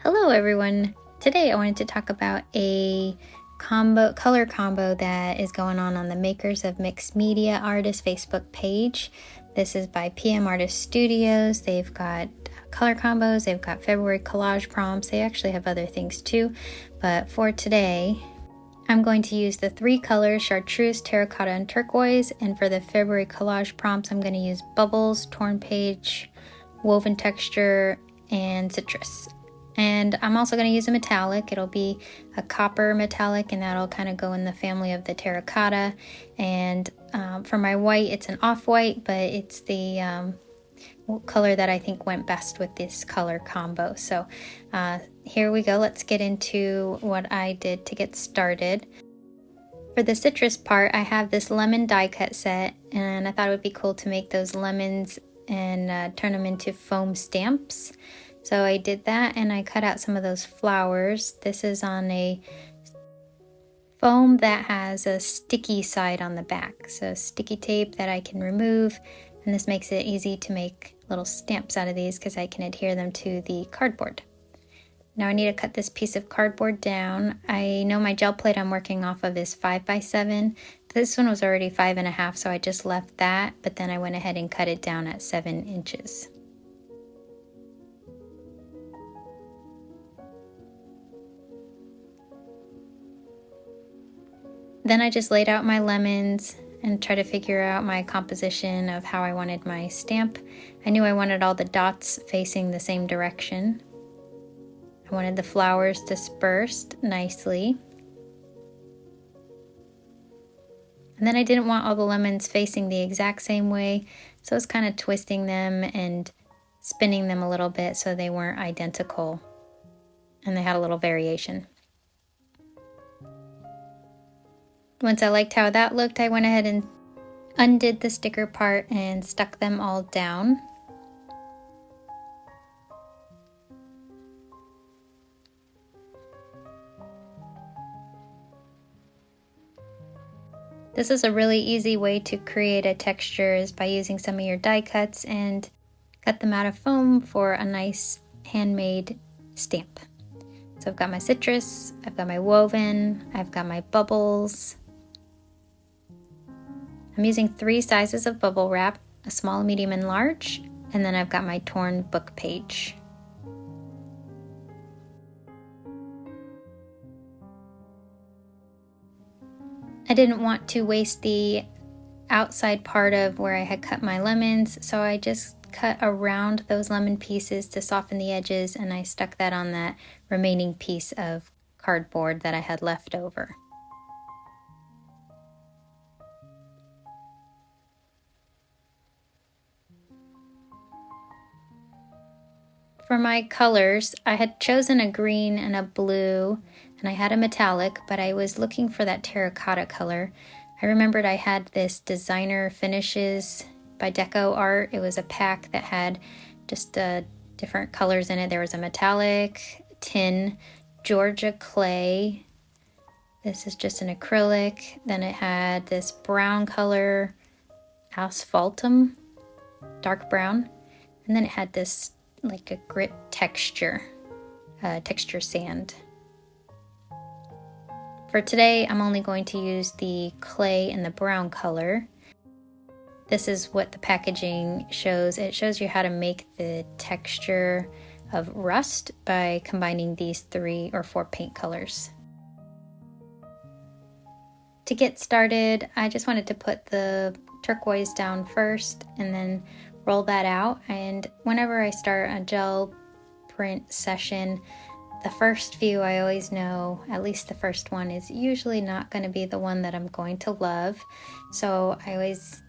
Hello everyone! Today I wanted to talk about a color combo that is going on the Makers of Mixed Media Artists Facebook page. This is by PM Artist Studios. They've got color combos, they've got February collage prompts, they actually have other things too. But for today, I'm going to use the three colors, Chartreuse, Terracotta, and Turquoise. And for the February collage prompts, I'm going to use Bubbles, Torn Page, Woven Texture, and Citrus. And I'm also going to use a metallic. It'll be a copper metallic, and that'll kind of go in the family of the terracotta. And for my white, it's an off-white, but it's the color that I think went best with this color combo. So here we go. Let's get into what I did to get started. For the citrus part, I have this lemon die cut set, and I thought it would be cool to make those lemons and turn them into foam stamps. So I did that, and I cut out some of those flowers. This is on a foam that has a sticky side on the back. So sticky tape that I can remove, and this makes it easy to make little stamps out of these because I can adhere them to the cardboard. Now I need to cut this piece of cardboard down. I know my gel plate I'm working off of is 5x7. This one was already 5.5, so I just left that, but then I went ahead and cut it down at 7 inches. Then I just laid out my lemons and tried to figure out my composition of how I wanted my stamp. I knew I wanted all the dots facing the same direction. I wanted the flowers dispersed nicely. And then I didn't want all the lemons facing the exact same way, so I was kind of twisting them and spinning them a little bit so they weren't identical and they had a little variation. Once I liked how that looked, I went ahead and undid the sticker part and stuck them all down. This is a really easy way to create a texture is by using some of your die cuts and cut them out of foam for a nice handmade stamp. So I've got my citrus, I've got my woven, I've got my bubbles. I'm using 3 sizes of bubble wrap, a small, medium, and large, and then I've got my torn book page. I didn't want to waste the outside part of where I had cut my lemons, so I just cut around those lemon pieces to soften the edges, and I stuck that on that remaining piece of cardboard that I had left over. For my colors, I had chosen a green and a blue, and I had a metallic, but I was looking for that terracotta color. I remembered I had this Designer Finishes by DecoArt. It was a pack that had just different colors in it. There was a metallic, tin, Georgia clay. This is just an acrylic. Then it had this brown color, asphaltum, dark brown. And then it had this like a grit texture, texture sand. For today, I'm only going to use the clay and the brown color. This is what the packaging shows. It shows you how to make the texture of rust by combining these 3 or 4 paint colors. To get started, I just wanted to put the turquoise down first and then roll that out. And whenever I start a gel print session, the first few I always know, at least the first one, is usually not going to be the one that I'm going to love. So I always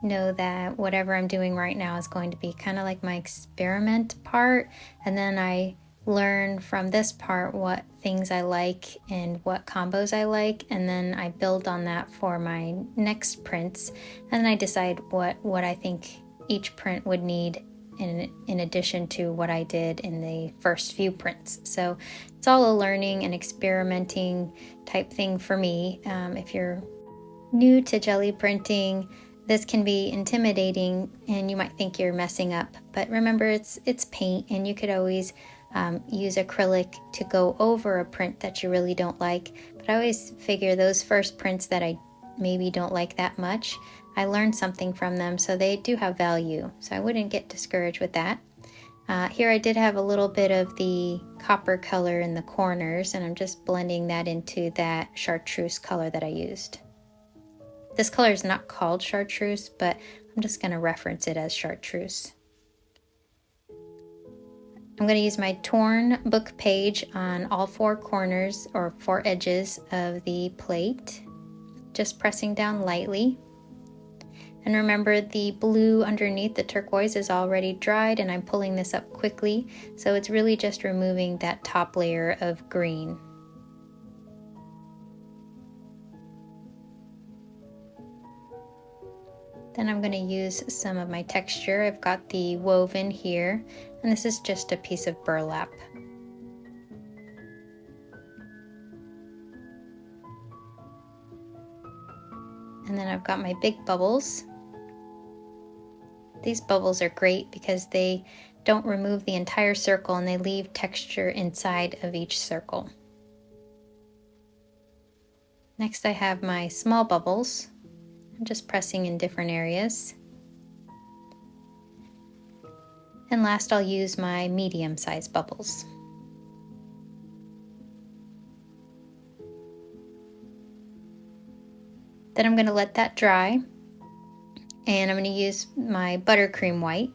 know that whatever I'm doing right now is going to be kind of like my experiment part, and then I learn from this part what things I like and what combos I like, and then I build on that for my next prints, and then I decide what I think each print would need in addition to what I did in the first few prints. So it's all a learning and experimenting type thing for me. If you're new to jelly printing, this can be intimidating and you might think you're messing up, but remember it's paint and you could always use acrylic to go over a print that you really don't like. But I always figure those first prints that I maybe don't like that much, I learned something from them, so they do have value. So I wouldn't get discouraged with that. Here I did have a little bit of the copper color in the corners, and I'm just blending that into that chartreuse color that I used. This color is not called chartreuse, but I'm just going to reference it as chartreuse. I'm going to use my torn book page on all four corners or four edges of the plate, just pressing down lightly. And remember, the blue underneath the turquoise is already dried, and I'm pulling this up quickly, so it's really just removing that top layer of green. Then I'm going to use some of my texture. I've got the woven here, and this is just a piece of burlap. And then I've got my big bubbles. These bubbles are great because they don't remove the entire circle and they leave texture inside of each circle. Next I have my small bubbles. I'm just pressing in different areas. And last I'll use my medium-sized bubbles. Then I'm going to let that dry, and I'm going to use my buttercream white.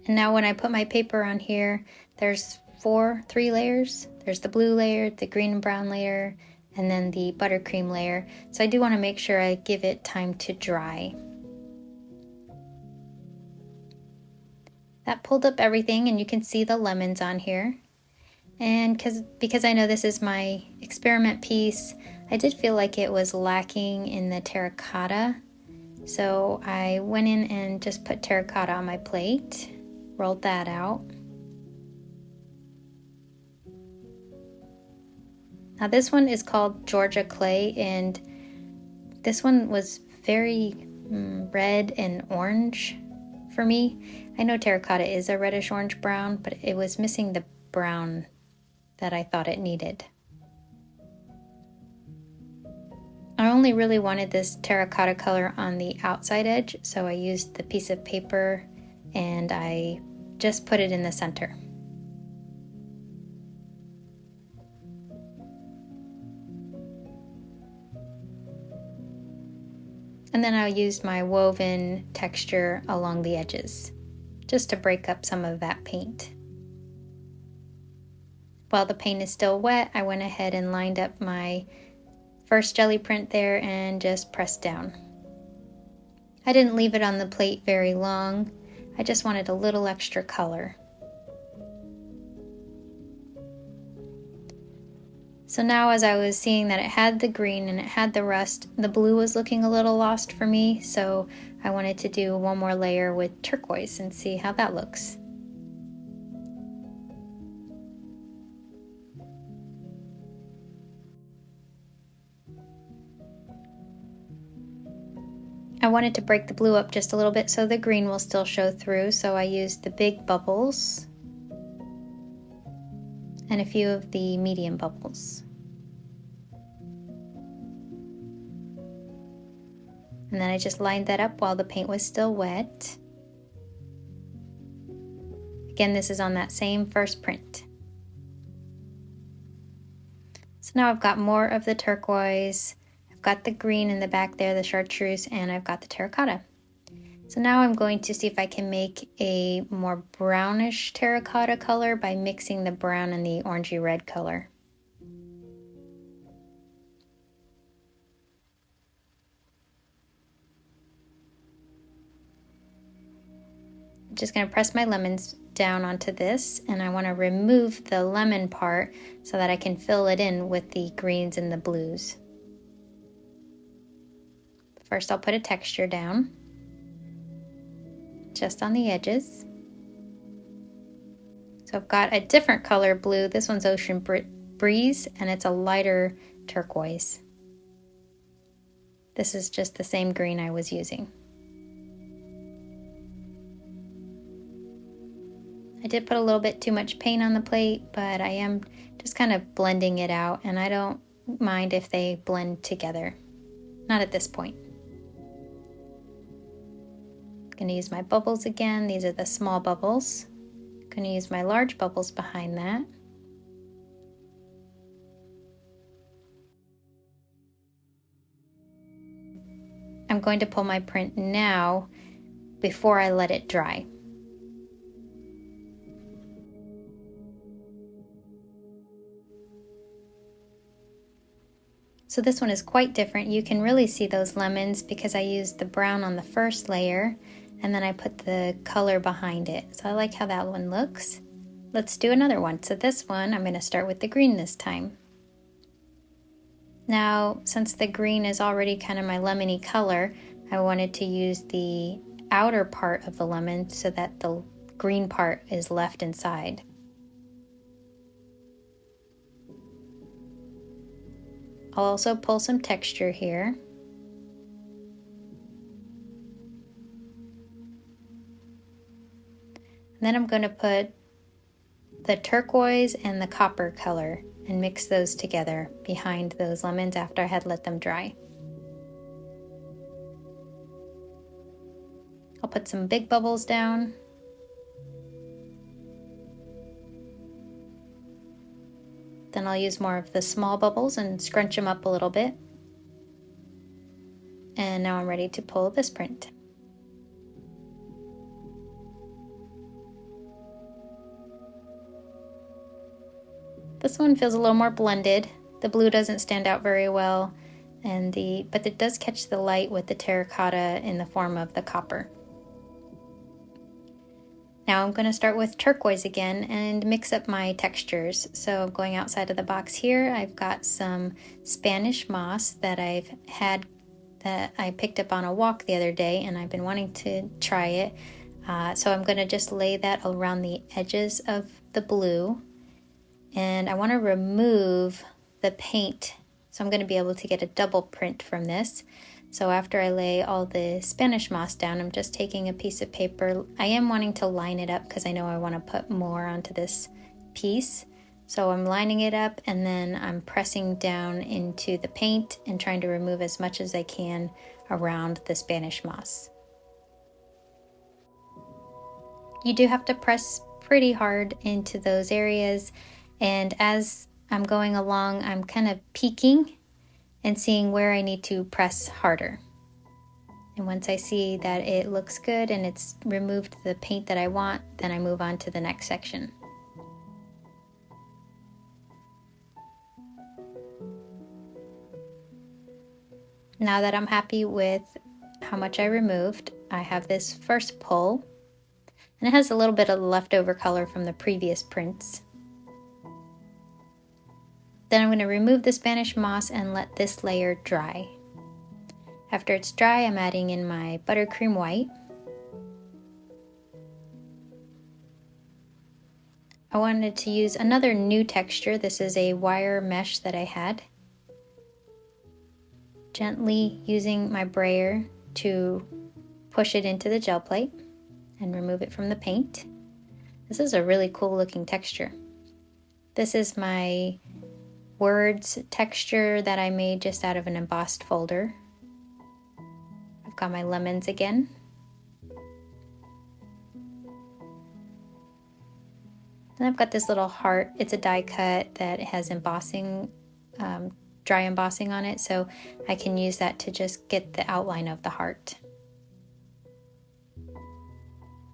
And now when I put my paper on here, there's three layers. There's the blue layer, the green and brown layer, and then the buttercream layer. So I do want to make sure I give it time to dry. That pulled up everything, and you can see the lemons on here. And because I know this is my experiment piece, I did feel like it was lacking in the terracotta. So I went in and just put terracotta on my plate. Rolled that out. Now this one is called Georgia clay, and this one was very red and orange for me. I know terracotta is a reddish orange brown, but it was missing the brown that I thought it needed. I only really wanted this terracotta color on the outside edge, so I used the piece of paper and I just put it in the center. And then I used my woven texture along the edges, just to break up some of that paint. While the paint is still wet, I went ahead and lined up my first jelly print there and just pressed down. I didn't leave it on the plate very long. I just wanted a little extra color. So now as I was seeing that it had the green and it had the rust, the blue was looking a little lost for me, so I wanted to do one more layer with turquoise and see how that looks. I wanted to break the blue up just a little bit so the green will still show through, so I used the big bubbles and a few of the medium bubbles. And then I just lined that up while the paint was still wet. Again, this is on that same first print. So now I've got more of the turquoise. I've got the green in the back there, the chartreuse, and I've got the terracotta. So now I'm going to see if I can make a more brownish terracotta color by mixing the brown and the orangey red color. just going to press my lemons down onto this, and I want to remove the lemon part so that I can fill it in with the greens and the blues. First I'll put a texture down just on the edges. So I've got a different color blue. This one's Ocean Breeze, and it's a lighter turquoise. This is just the same green I was using. I did put a little bit too much paint on the plate, but I am just kind of blending it out, and I don't mind if they blend together. Not at this point. I'm going to use my bubbles again. These are the small bubbles. I'm going to use my large bubbles behind that. I'm going to pull my print now before I let it dry. So this one is quite different. You can really see those lemons because I used the brown on the first layer and then I put the color behind it. So I like how that one looks. Let's do another one. So this one, I'm going to start with the green this time. Now, since the green is already kind of my lemony color, I wanted to use the outer part of the lemon so that the green part is left inside. I'll also pull some texture here. And then I'm going to put the turquoise and the copper color and mix those together behind those lemons after I had let them dry. I'll put some big bubbles down. Then I'll use more of the small bubbles and scrunch them up a little bit. And now I'm ready to pull this print. This one feels a little more blended. The blue doesn't stand out very well, but it does catch the light with the terracotta in the form of the copper. Now I'm going to start with turquoise again and mix up my textures. So going outside of the box here, I've got some Spanish moss that I picked up on a walk the other day, and I've been wanting to try it. So I'm going to just lay that around the edges of the blue. And I want to remove the paint, so I'm going to be able to get a double print from this. So after I lay all the Spanish moss down, I'm just taking a piece of paper. I am wanting to line it up because I know I want to put more onto this piece. So I'm lining it up, and then I'm pressing down into the paint and trying to remove as much as I can around the Spanish moss. You do have to press pretty hard into those areas, and as I'm going along, I'm kind of peeking and seeing where I need to press harder. And once I see that it looks good and it's removed the paint that I want, then I move on to the next section. Now that I'm happy with how much I removed, I have this first pull, and it has a little bit of leftover color from the previous prints. Then I'm going to remove the Spanish moss and let this layer dry. After it's dry, I'm adding in my Buttercream white. I wanted to use another new texture. This is a wire mesh that I had. Gently using my brayer to push it into the gel plate and remove it from the paint. This is a really cool looking texture. This is my words texture that I made just out of an embossed folder. I've got my lemons again. And I've got this little heart. It's a die cut that has embossing, dry embossing on it, so I can use that to just get the outline of the heart.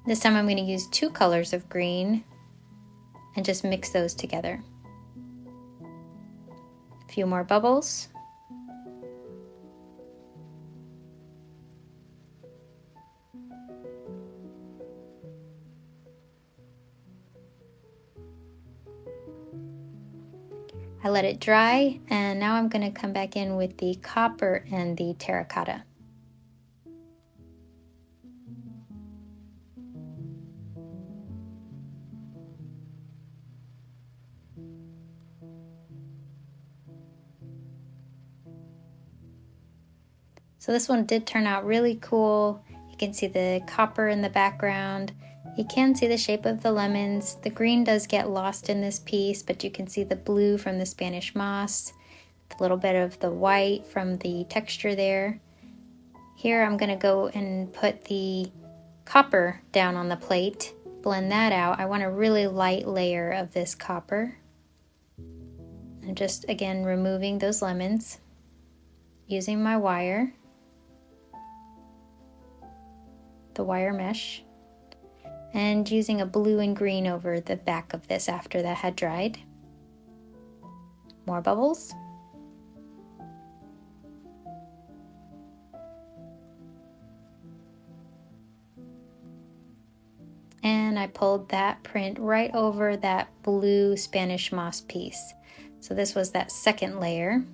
This time I'm going to use 2 colors of green and just mix those together. A few more bubbles. I let it dry, and now I'm going to come back in with the copper and the terracotta. So this one did turn out really cool. You can see the copper in the background. You can see the shape of the lemons. The green does get lost in this piece, but you can see the blue from the Spanish moss, a little bit of the white from the texture there. Here I'm gonna go and put the copper down on the plate, blend that out. I want a really light layer of this copper. And just again removing those lemons using my wire, the wire mesh, and using a blue and green over the back of this after that had dried. More bubbles. And I pulled that print right over that blue Spanish moss piece. So this was that second layer.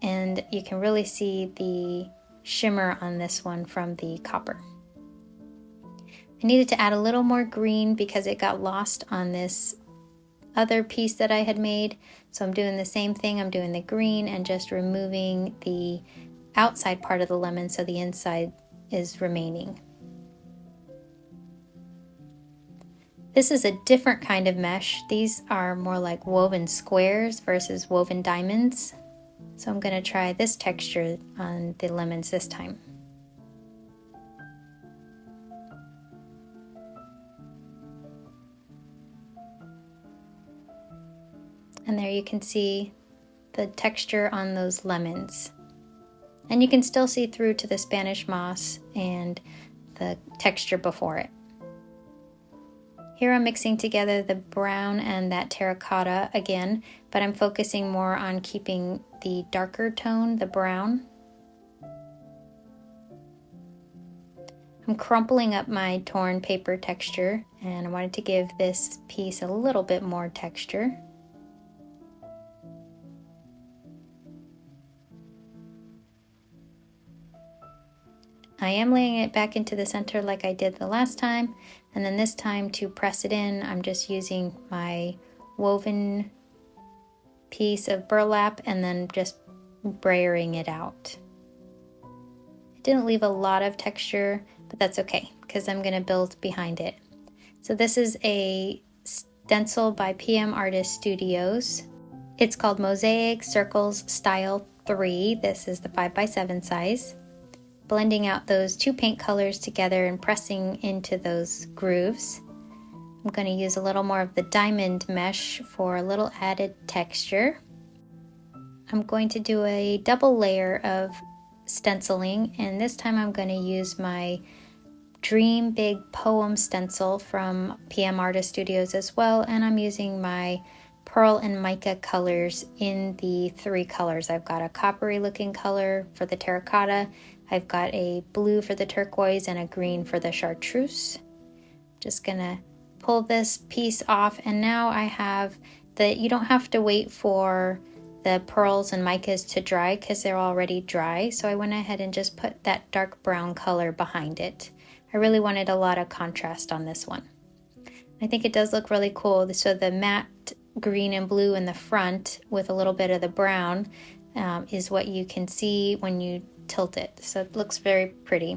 And you can really see the shimmer on this one from the copper. I needed to add a little more green because it got lost on this other piece that I had made. So I'm doing the same thing. I'm doing the green and just removing the outside part of the lemon so the inside is remaining. This is a different kind of mesh. These are more like woven squares versus woven diamonds. So I'm going to try this texture on the lemons this time. And there you can see the texture on those lemons. And you can still see through to the Spanish moss and the texture before it. Here I'm mixing together the brown and that terracotta again, but I'm focusing more on keeping the darker tone, the brown. I'm crumpling up my torn paper texture, and I wanted to give this piece a little bit more texture. I am laying it back into the center like I did the last time, and then this time to press it in, I'm just using my woven piece of burlap and then just brayering it out. It didn't leave a lot of texture, but that's okay because I'm going to build behind it. So this is a stencil by PM Artist Studios. It's called Mosaic Circles Style 3. This is the 5x7 size. Blending out those two paint colors together and pressing into those grooves. I'm going to use a little more of the diamond mesh for a little added texture. I'm going to do a double layer of stenciling, and this time I'm going to use my Dream Big Poem stencil from PM Artist Studios as well, and I'm using my pearl and mica colors in the three colors. I've got a coppery looking color for the terracotta, I've got a blue for the turquoise, and a green for the chartreuse. Just gonna pull this piece off, and now I have you don't have to wait for the pearls and micas to dry because they're already dry. So I went ahead and just put that dark brown color behind it. I really wanted a lot of contrast on this one. I think it does look really cool. So the matte green and blue in the front with a little bit of the brown is what you can see when you tilt it. So it looks very pretty.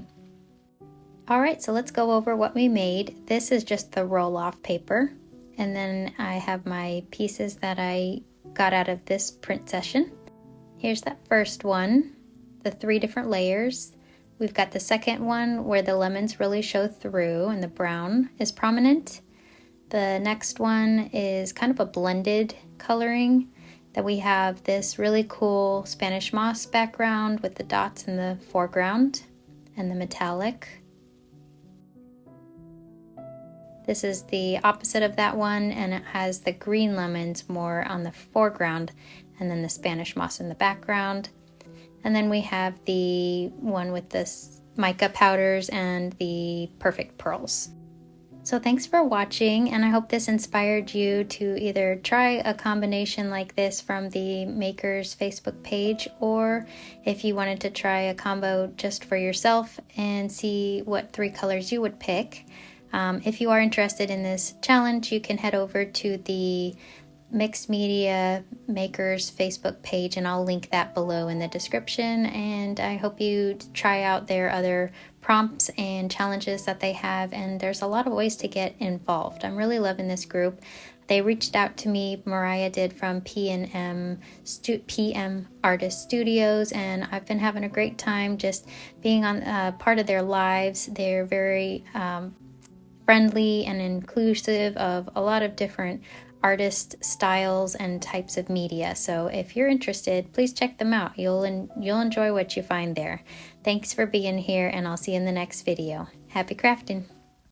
All right, so let's go over what we made. This is just the roll-off paper. And then I have my pieces that I got out of this print session. Here's that first one, the 3 different layers. We've got the second one where the lemons really show through and the brown is prominent. The next one is kind of a blended coloring. That we have this really cool Spanish moss background with the dots in the foreground and the metallic. This is the opposite of that one, and it has the green lemons more on the foreground and then the Spanish moss in the background. And then we have the one with the mica powders and the perfect pearls. So thanks for watching, and I hope this inspired you to either try a combination like this from the Makers Facebook page, or if you wanted to try a combo just for yourself and see what 3 colors you would pick. If you are interested in this challenge, you can head over to the Mixed Media Makers Facebook page, and I'll link that below in the description. And I hope you try out their other prompts and challenges that they have, and there's a lot of ways to get involved. I'm really loving this group. They reached out to me, Mariah did, from PM Artist Studios, and I've been having a great time just being on part of their lives. They're very friendly and inclusive of a lot of different artist styles and types of media. So if you're interested, please check them out. You'll enjoy what you find there. Thanks for being here, and I'll see you in the next video. Happy crafting!